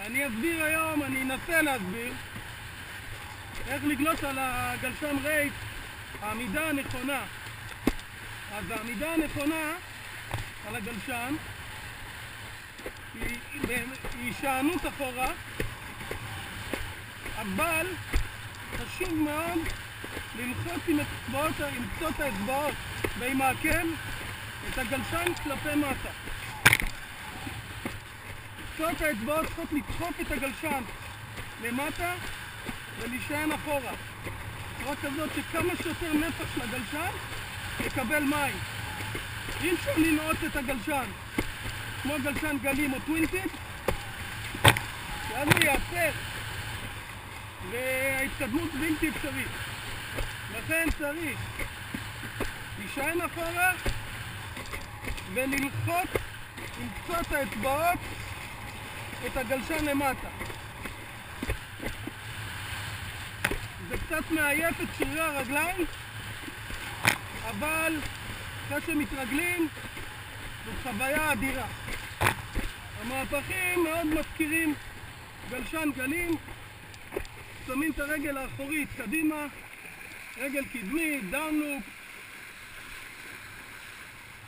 אני אסביר היום, אני אנסה להסביר איך לגלוש על הגלשן רייט, העמידה הנכונה. אז העמידה הנכונה על הגלשן היא הישענות אחורה, אבל חשוב מאוד ללחוץ עם קצות האצבעות ועם העקב את הגלשן כלפי מטה. קצות האצבעות צריכות לדחוף את הגלשן למטה ולהישען אחורה, בצורה כזאת שכמה שיותר נפח של הגלשן יקבל מים. אי אפשר לנעוץ את הגלשן כמו גלשן גלים או טווינטיפ, שאז הוא ייעצר וההתקדמות בלתי אפשרית. לכן צריך להישען אחורה וללחוץ עם קצות האצבעות את הגלשן למטה. זה קצת מעייף את שרירי הרגליים, אבל אחרי שמתרגלים זאת חוויה אדירה. המהפכים מאוד מזכירים גלשן גלים. שמים את הרגל האחורית קדימה, רגל קדמית, דאונלופ,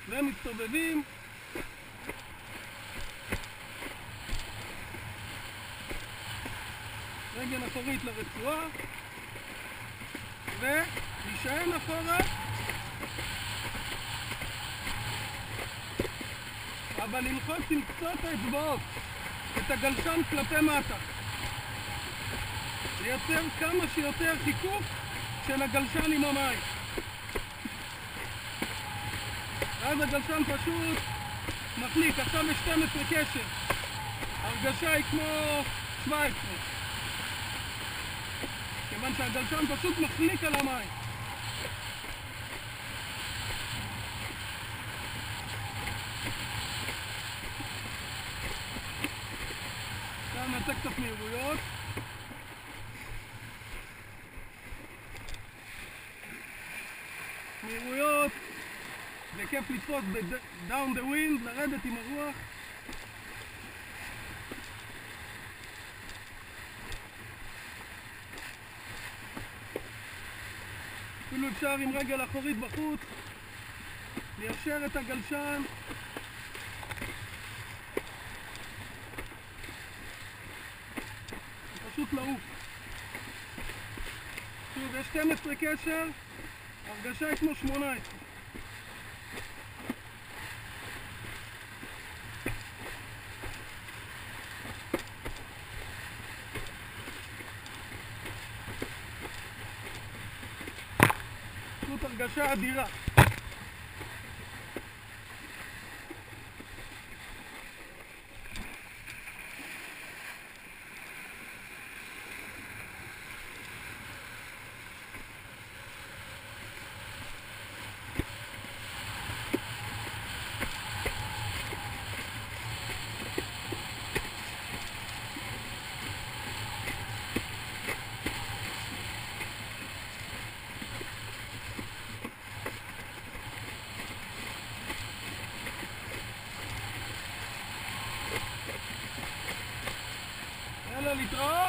ומסתובבים. רגל אחורית לרצועה ולהישען אחורה, אבל ללחוץ עם קצות האצבעות את הגלשן כלפי מטה, לייצר כמה שיותר חיכוך של הגלשן עם המים. ואז הגלשן פשוט מחליק. עכשיו יש 12 קשר, ההרגשה היא כמו 17, כיוון שהגלשן פשוט מחליק על המים. עכשיו נעשה קצת מהירויות. מהירויות זה כיף לתפוס ב-down the wind, לרדת עם הרוח. אפילו אפשר עם רגל אחורית בחוץ ליישר את הגלשן. פשוט לעוף. שוב, יש 12 קשר, ההרגשה היא כמו 18. זאת הרגשה אדירה. יאללה, להתראות.